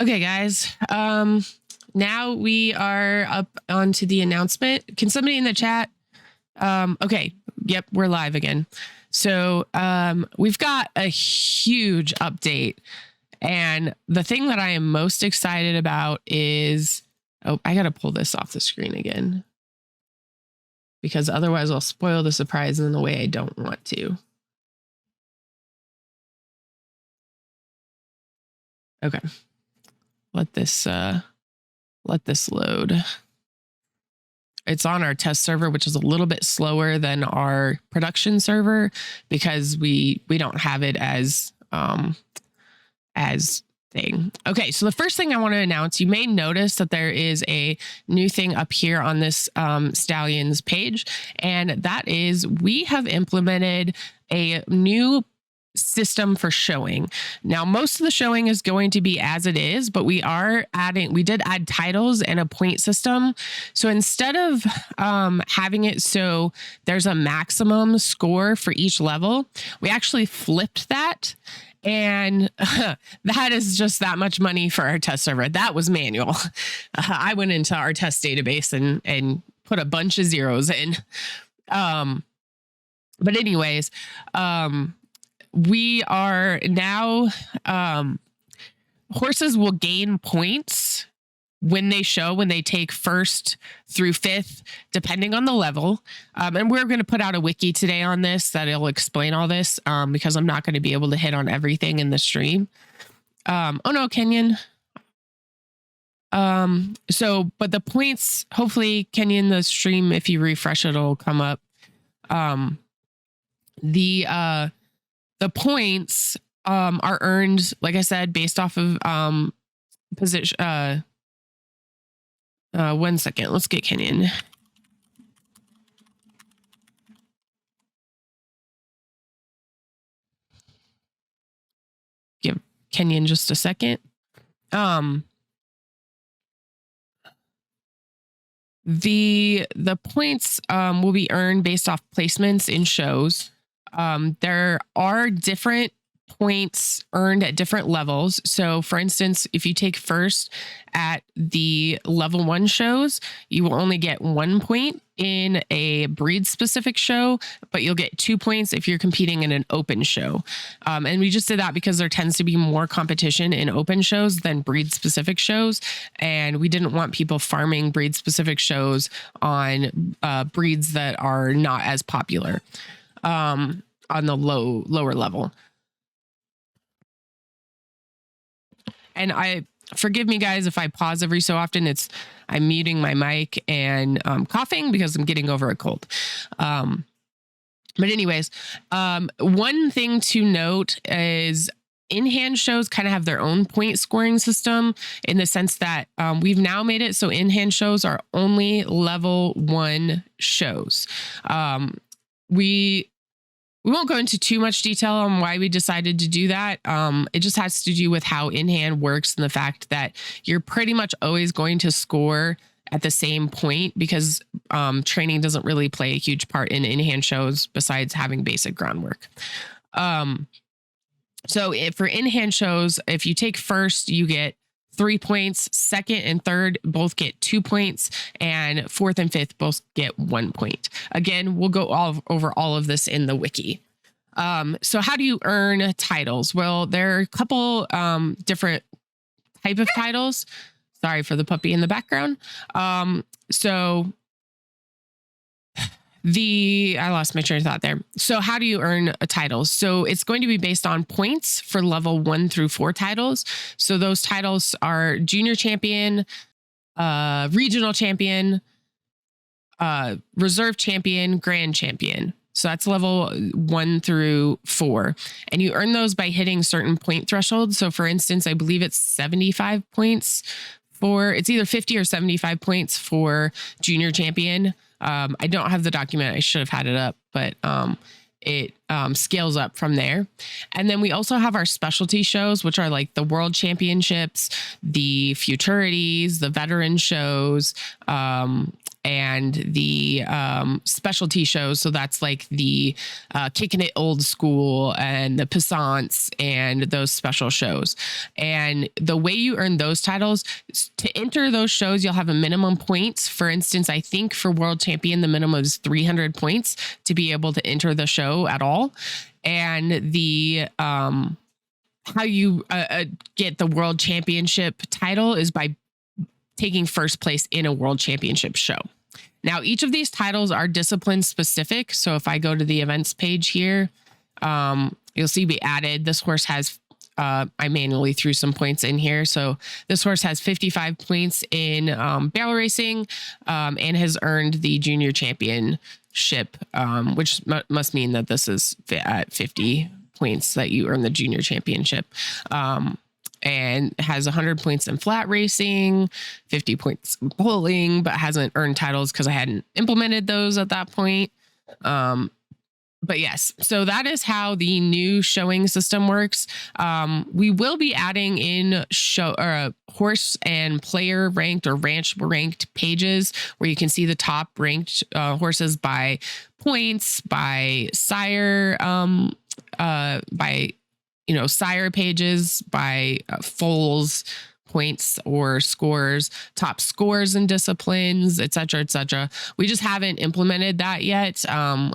Okay, guys. Now we are up onto the announcement. Can somebody in the chat? Okay. Yep, we're live again. So we've got a huge update. And the thing that I am most excited about is, oh, I got to pull this off the screen again, because otherwise I'll spoil the surprise in the way I don't want to. Okay. Let this load. It's on our test server, which is a little bit slower than our production server because we don't have it as thing. Okay, so the first thing I want to announce, you may notice that there is a new thing up here on this Stallions page, and that is we have implemented a new system for showing. Now, most of the showing is going to be as it is, but we did add titles and a point system. So instead of having it so there's a maximum score for each level, we actually flipped that. And that is just that much money for our test server. That was manual. I went into our test database and put a bunch of zeros in. But anyways, we are now, horses will gain points when they take first through fifth, depending on the level. And we're going to put out a wiki today on this that'll explain all this, because I'm not going to be able to hit on everything in the stream. Oh no, Kenyon. But the points, hopefully Kenyon, the stream, if you refresh it, it'll come up. The points are earned, like I said, based off of position. 1 second. Let's get Kenyon. Give Kenyon just a second. The points will be earned based off placements in shows. There are different points earned at different levels. So for instance, if you take first at the level 1 shows, you will only get 1 point in a breed specific show, but you'll get 2 points if you're competing in an open show. And we just did that because there tends to be more competition in open shows than breed specific shows. And we didn't want people farming breed specific shows on breeds that are not as popular on the lower level. And forgive me guys if I pause every so often. I'm muting my mic and coughing because I'm getting over a cold. But anyways, one thing to note is in-hand shows kind of have their own point scoring system, in the sense that we've now made it so in-hand shows are only level 1 shows. We won't go into too much detail on why we decided to do that. It just has to do with how in-hand works and the fact that you're pretty much always going to score at the same point, because training doesn't really play a huge part in in-hand shows besides having basic groundwork. So for in-hand shows, if you take first, you get 3 points, second and third both get 2 points, and fourth and fifth both get 1 point. Again, we'll go over all of this in the wiki. So how do you earn titles? Well, there are a couple different type of titles. Sorry for the puppy in the background. I lost my train of thought there. So how do you earn a title? So it's going to be based on points for level 1 through 4 titles. So those titles are junior champion, regional champion, reserve champion, grand champion. So that's level 1 through 4. And you earn those by hitting certain point thresholds. So for instance, I believe it's 75 points it's either 50 or 75 points for junior champion. I don't have the document. I should have had it up, but it scales up from there. And then we also have our specialty shows, which are like the world championships, the futurities, the veteran shows, and the specialty shows. So that's like the Kicking It Old School and the Passants and those special shows. And the way you earn those titles, to enter those shows, you'll have a minimum points. For instance, I think for World Champion, the minimum is 300 points to be able to enter the show at all. And the how you get the World Championship title is by taking first place in a World Championship show. Now, each of these titles are discipline specific. So if I go to the events page here, you'll see we added, this horse has, I manually threw some points in here. So this horse has 55 points in barrel racing and has earned the junior championship, which must mean that this is at 50 points that you earn the junior championship. And has 100 points in flat racing, 50 points in bowling, but hasn't earned titles because I hadn't implemented those at that point. But yes, so that is how the new showing system works. We will be adding in horse and player ranked or ranch ranked pages where you can see the top ranked horses by points, by sire, by sire pages, by foals points or scores, top scores and disciplines, et cetera, et cetera. We just haven't implemented that yet.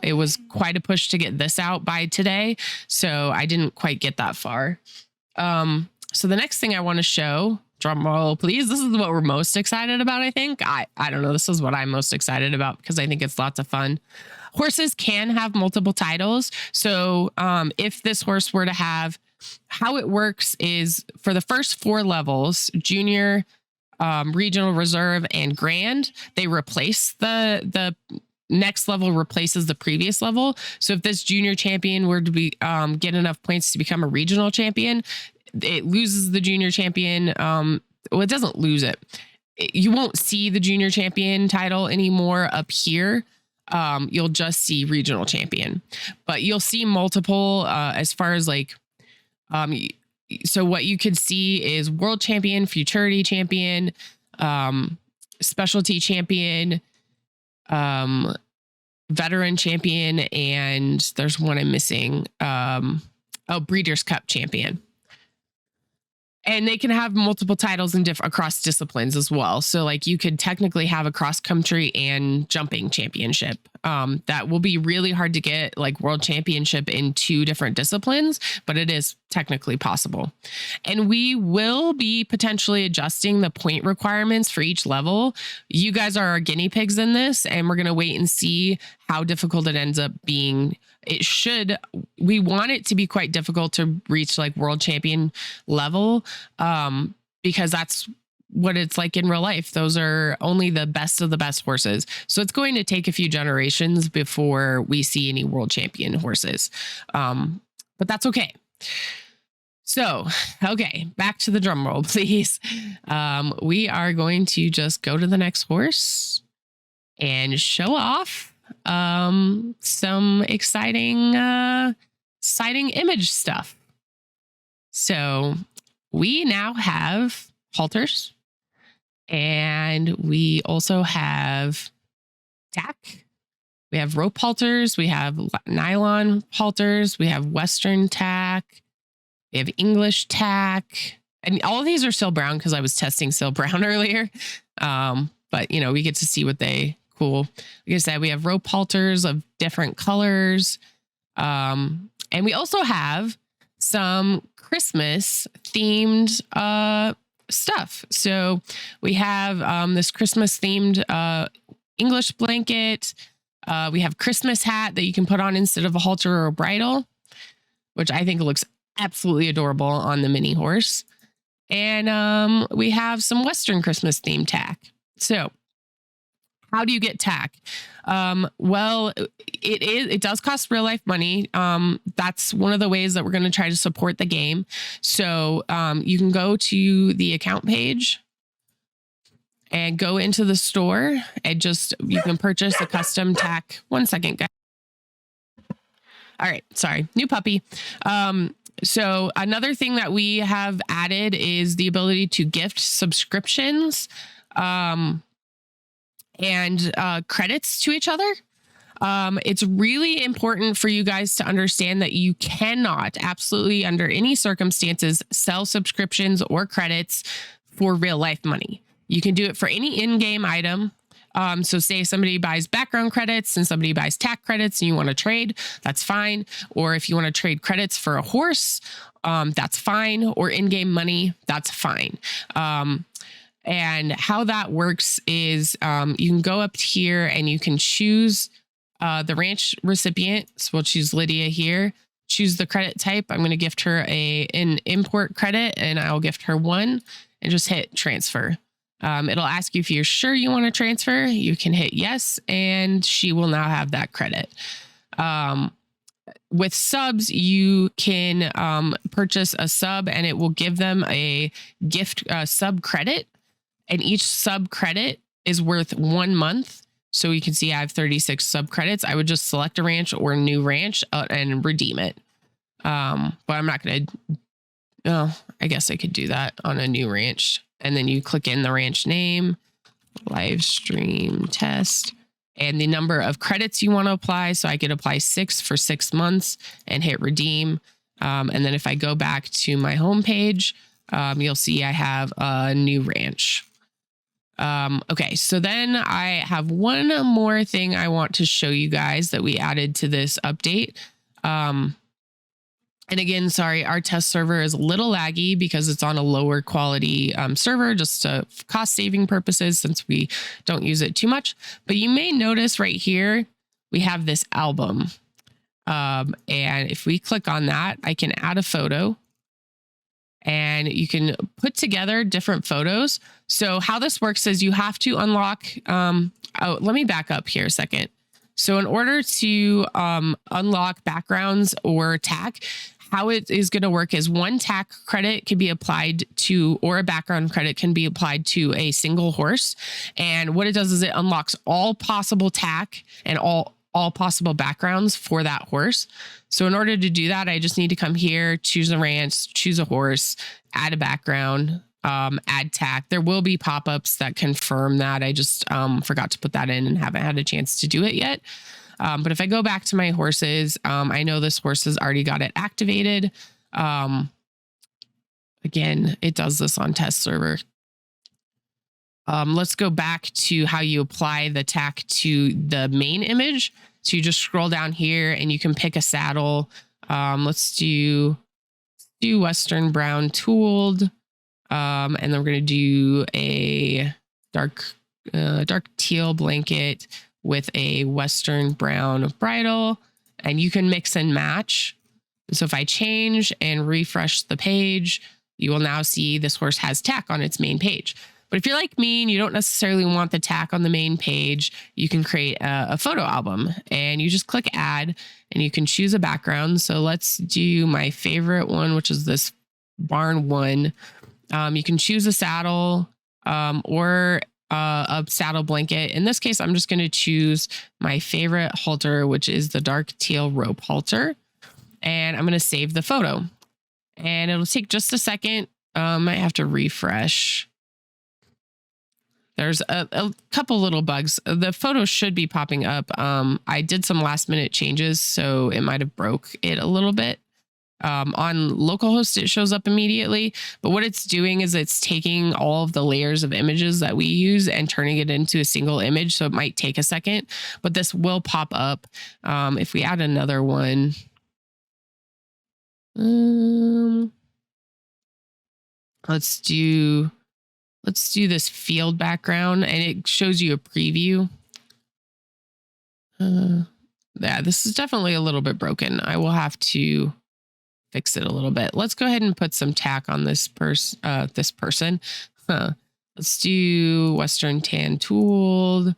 It was quite a push to get this out by today, so I didn't quite get that far. So the next thing I want to show, drum roll, please. This is what we're most excited about, I think. I don't know. This is what I'm most excited about because I think it's lots of fun. Horses can have multiple titles. So if this horse were to have, how it works is for the first 4 levels, junior, regional, reserve, and grand, they replace the next level replaces the previous level. So if this junior champion were to be get enough points to become a regional champion, it loses the junior champion. Well, it doesn't lose it. You won't see the junior champion title anymore up here. You'll just see regional champion, but you'll see multiple as far as like, so what you could see is world champion, futurity champion, specialty champion, veteran champion, and there's one I'm missing. Breeders' Cup champion. And they can have multiple titles in across disciplines as well. So like you could technically have a cross country and jumping championship. That will be really hard to get, like world championship in 2 different disciplines, but it is technically possible. And we will be potentially adjusting the point requirements for each level. You guys are our guinea pigs in this, and we're going to wait and see how difficult it ends up being. We want it to be quite difficult to reach like world champion level, because that's what it's like in real life. Those are only the best of the best horses. So it's going to take a few generations before we see any world champion horses. But that's okay. So, okay, back to the drum roll, please. We are going to just go to the next horse and show off some exciting image stuff. So we now have halters, and we also have tack. We have rope halters. We have nylon halters. We have Western tack. We have English tack. And all of these are Sil Brown because I was testing Sil Brown earlier. But, we get to see what cool. Like I said, we have rope halters of different colors. And we also have some Christmas themed stuff. So we have this Christmas themed English blanket. We have Christmas hat that you can put on instead of a halter or a bridle, which I think looks absolutely adorable on the mini horse. And we have some Western Christmas themed tack. So how do you get tack? Well, it does cost real life money. That's one of the ways that we're going to try to support the game. So you can go to the account page and go into the store and you can purchase a custom tack. 1 second, guys. All right. Sorry. New puppy. So another thing that we have added is the ability to gift subscriptions. and credits to each other. It's really important for you guys to understand that you cannot, absolutely under any circumstances, sell subscriptions or credits for real life money. You can do it for any in-game item. So say somebody buys background credits and somebody buys tack credits and you want to trade, that's fine. Or if you want to trade credits for a horse, that's fine. Or in-game money, that's fine. And how that works is you can go up here and you can choose the ranch recipient. So we'll choose Lydia here. Choose the credit type. I'm going to gift her an import credit and I'll gift her 1 and just hit transfer. It'll ask you if you're sure you want to transfer. You can hit yes, and she will now have that credit. With subs, you can purchase a sub and it will give them a gift sub credit. And each sub credit is worth 1 month. So you can see I have 36 sub credits. I would just select a ranch or a new ranch and redeem it. But I'm not going to. Oh, I guess I could do that on a new ranch. And then you click in the ranch name, live stream test, and the number of credits you want to apply. So I could apply 6 for 6 months and hit redeem. And then if I go back to my homepage, you'll see I have a new ranch. Okay, so then I have one more thing I want to show you guys that we added to this update. And again, sorry, our test server is a little laggy because it's on a lower quality server, just to cost saving purposes since we don't use it too much. But you may notice right here, we have this album. And if we click on that, I can add a photo and you can put together different photos. So how this works is you have to unlock, let me back up here a second. So in order to unlock backgrounds or tack, how it is going to work is 1 tack credit can be applied to, or a background credit can be applied to a single horse. And what it does is it unlocks all possible tack and all possible backgrounds for that horse. So in order to do that, I just need to come here, choose a ranch, choose a horse, add a background, add tack. There will be pop-ups that confirm that. I just forgot to put that in and haven't had a chance to do it yet. But if I go back to my horses, I know this horse has already got it activated. Again, it does this on test server. Let's go back to how you apply the tack to the main image. So you just scroll down here and you can pick a saddle. Let's do Western Brown tooled. And then we're going to do a dark teal blanket with a Western Brown bridle, and you can mix and match. So if I change and refresh the page, you will now see this horse has tack on its main page. But if you're like me and you don't necessarily want the tack on the main page, you can create a photo album and you just click add and you can choose a background. So let's do my favorite one, which is this barn one. You can choose a saddle or a saddle blanket. In this case, I'm just going to choose my favorite halter, which is the dark teal rope halter. And I'm going to save the photo. And it'll take just a second. I have to refresh. There's a couple little bugs. The photo should be popping up. I did some last minute changes, so it might have broke it a little bit. On localhost, it shows up immediately, but what it's doing is it's taking all of the layers of images that we use and turning it into a single image. So it might take a second, but this will pop up. If we add another one, let's do this field background, and it shows you a preview. Yeah, this is definitely a little bit broken. I will have to fix it a little bit. Let's go ahead and put some tack on this person. Let's do Western tan tooled.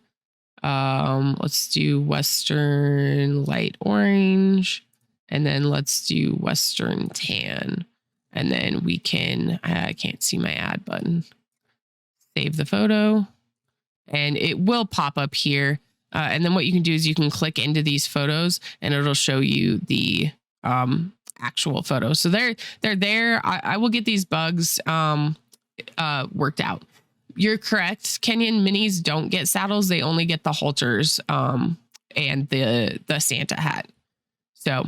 Let's do Western light orange, and then let's do Western tan. And then we can, I can't see my add button. Save the photo and it will pop up here. And then what you can do is you can click into these photos and it'll show you the actual photos. So they're there. I will get these bugs worked out. You're correct. Kenyan minis don't get saddles. They only get the halters and the Santa hat. So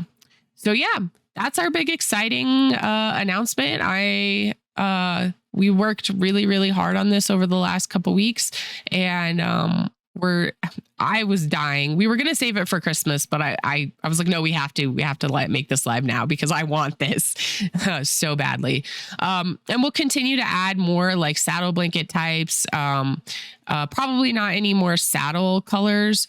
yeah, that's our big exciting announcement. We worked really, really hard on this over the last couple weeks, and I was dying. We were gonna save it for Christmas, but I was like, no, we have to make this live now because I want this so badly. And we'll continue to add more like saddle blanket types. Probably not any more saddle colors.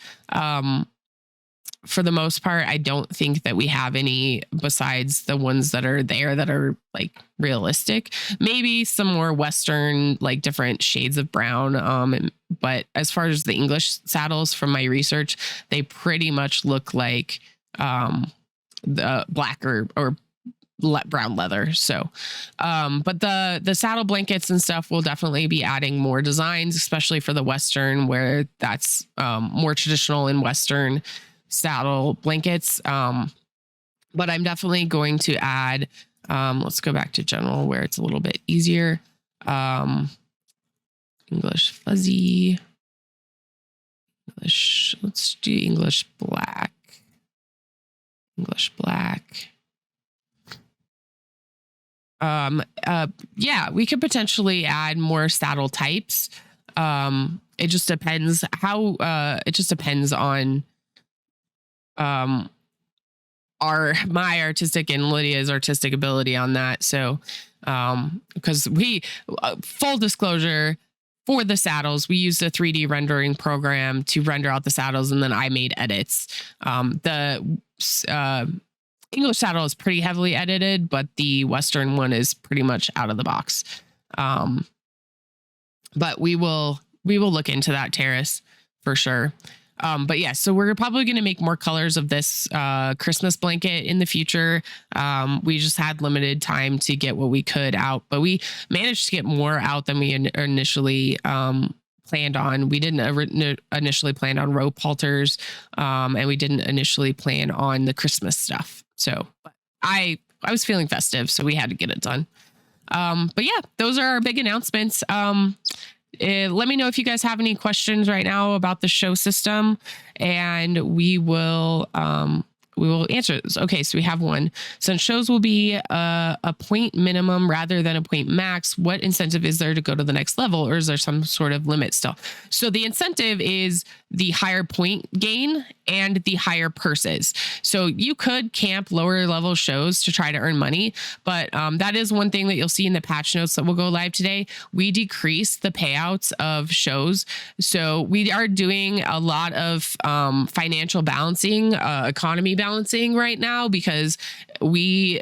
For the most part, I don't think that we have any besides the ones that are there that are like realistic. Maybe some more Western, like different shades of brown. But as far as the English saddles from my research, they pretty much look like the black or brown leather. So, but the saddle blankets and stuff will definitely be adding more designs, especially for the Western, where that's more traditional in Western saddle blankets. But I'm definitely going to add, let's go back to general where it's a little bit easier. English fuzzy, English, let's do English black. Yeah, we could potentially add more saddle types. It just depends on my artistic and Lydia's artistic ability on that. So because we full disclosure, for the saddles, we used a 3D rendering program to render out the saddles, and then I made edits. The English saddle is pretty heavily edited, but the Western one is pretty much out of the box. But we will look into that, Terrace, for sure. But yeah, so we're probably going to make more colors of this Christmas blanket in the future. We just had limited time to get what we could out, but we managed to get more out than we initially planned on. We didn't initially plan on rope halters, and we didn't initially plan on the Christmas stuff. So I was feeling festive, so we had to get it done. But yeah, those are our big announcements. Let me know if you guys have any questions right now about the show system, and we will answer those. Okay, so we have one. Since shows will be a point minimum rather than a point max, what incentive is there to go to the next level, or is there some sort of limit still? So the incentive is the higher point gain and the higher purses. So you could camp lower level shows to try to earn money, but that is one thing that you'll see in the patch notes that will go live today. We decreased the payouts of shows. So we are doing a lot of financial balancing, economy balancing right now, because we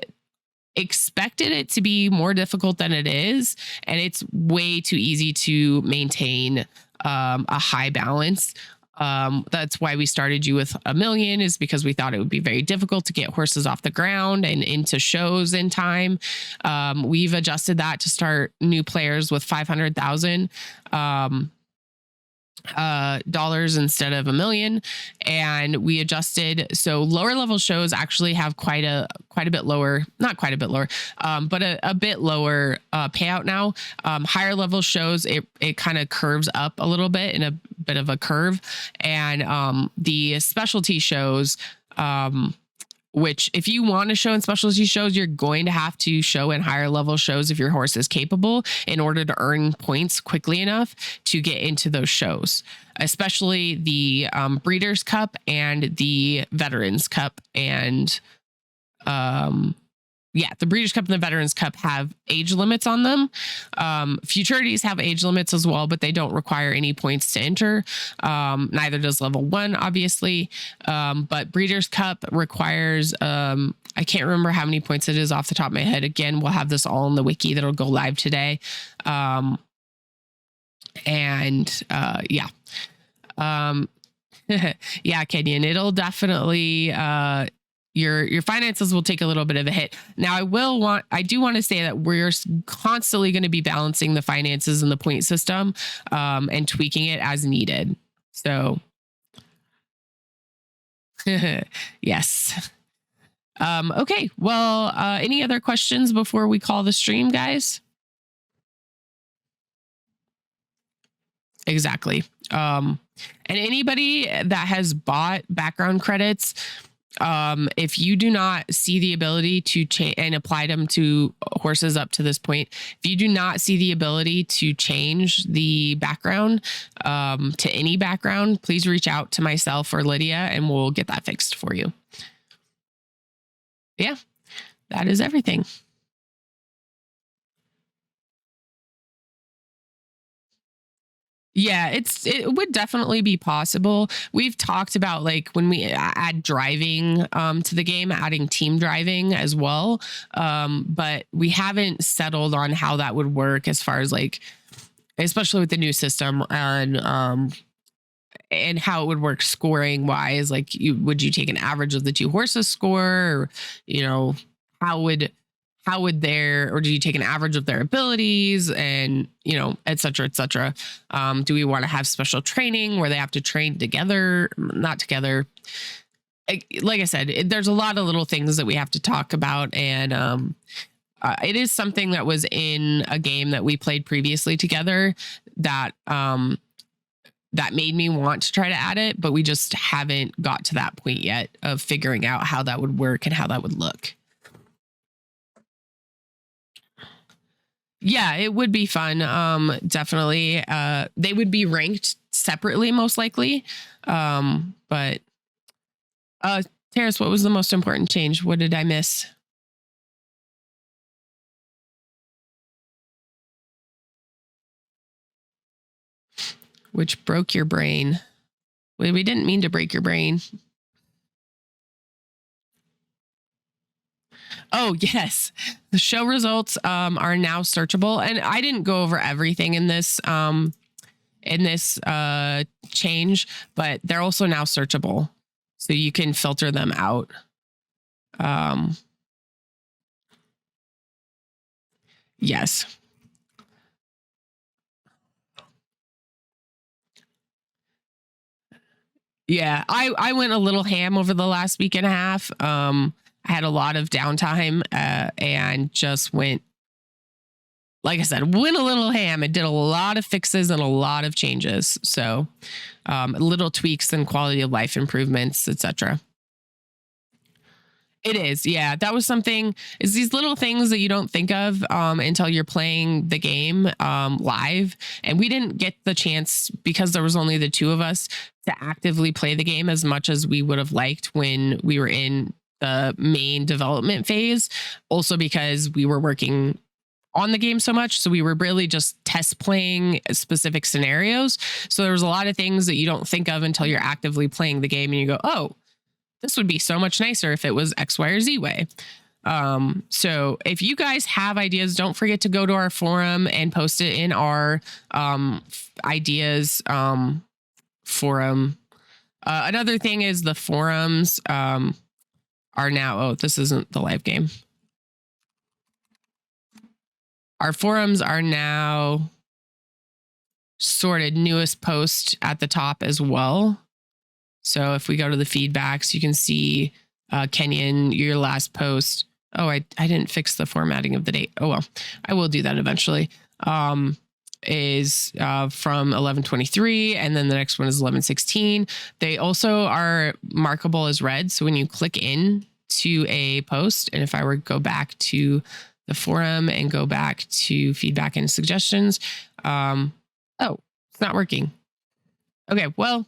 expected it to be more difficult than it is, and it's way too easy to maintain a high balance. That's why we started you with $1 million, is because we thought it would be very difficult to get horses off the ground and into shows in time. We've adjusted that to start new players with 500,000 dollars instead of $1 million, and we adjusted so lower level shows actually have quite a bit lower, not quite a bit lower, but a bit lower payout now. Higher level shows, it kind of curves up a little bit in a bit of a curve, and the specialty shows, which if you want to show in specialty shows, you're going to have to show in higher level shows if your horse is capable, in order to earn points quickly enough to get into those shows, especially the Breeders' Cup and the Veterans' Cup. And yeah, the Breeders' Cup and the Veterans' Cup have age limits on them. Futurities have age limits as well, but they don't require any points to enter. Neither does level 1, obviously. But Breeders' Cup requires, I can't remember how many points it is off the top of my head. Again, we'll have this all in the wiki that'll go live today. Yeah. Yeah, Kenyon, it'll definitely, your finances will take a little bit of a hit. Now, I do want to say that we're constantly going to be balancing the finances and the point system, and tweaking it as needed. So yes. Okay. Well, any other questions before we call the stream, guys? Exactly. And anybody that has bought background credits, if you do not see the ability to change and applied them to horses up to this point, if you do not see the ability to change the background to any background, please reach out to myself or Lydia and we'll get that fixed for you. Yeah, that is everything. Yeah, it would definitely be possible. We've talked about like when we add driving to the game, adding team driving as well. But we haven't settled on how that would work as far as like, especially with the new system and how it would work scoring wise. Like, would you take an average of the two horses score, or how would or do you take an average of their abilities, and et cetera, et cetera. Do we want to have special training where they have to train together, not together? Like I said, there's a lot of little things that we have to talk about, and it is something that was in a game that we played previously together that that made me want to try to add it, but we just haven't got to that point yet of figuring out how that would work and how that would look. Yeah, it would be fun. Definitely. They would be ranked separately, most likely. But Terrace, what was the most important change? What did I miss? Which broke your brain. We didn't mean to break your brain. Oh, yes. The show results are now searchable. And I didn't go over everything in this change, but they're also now searchable. So you can filter them out. Yes. Yeah, I went a little ham over the last week and a half. I had a lot of downtime and just went, like I said, went a little ham. It did a lot of fixes and a lot of changes. So little tweaks and quality of life improvements, etc. It is. Yeah. That was something, is these little things that you don't think of until you're playing the game live. And we didn't get the chance, because there was only the two of us, to actively play the game as much as we would have liked when we were in the main development phase. Also because we were working on the game so much. So we were really just test playing specific scenarios. So there was a lot of things that you don't think of until you're actively playing the game and you go, oh, this would be so much nicer if it was X, Y, or Z way. So if you guys have ideas, don't forget to go to our forum and post it in our ideas forum. Another thing is the forums are now, oh, this isn't the live game. Our forums are now sorted newest post at the top as well. So if we go to the feedbacks, you can see Kenyon, your last post. Oh, I didn't fix the formatting of the date. Oh, well, I will do that eventually. Is from 11/23, and then the next one is 11/16. They also are markable as read. So when you click in to a post, and if I were to go back to the forum and go back to feedback and suggestions, oh, it's not working. Okay, well,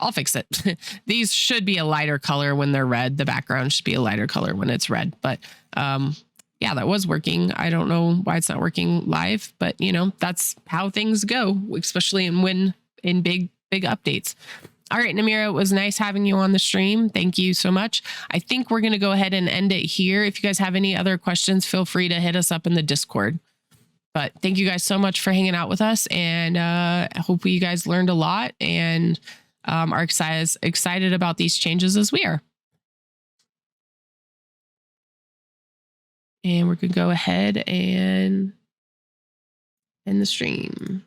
I'll fix it. These should be a lighter color when they're red. The background should be a lighter color when it's red. But yeah, that was working. I don't know why it's not working live, but that's how things go, especially in big updates. All right, Namira, it was nice having you on the stream. Thank you so much. I think we're going to go ahead and end it here. If you guys have any other questions, feel free to hit us up in the Discord. But thank you guys so much for hanging out with us, and I hope you guys learned a lot and are excited about these changes as we are. And we're going to go ahead and end the stream.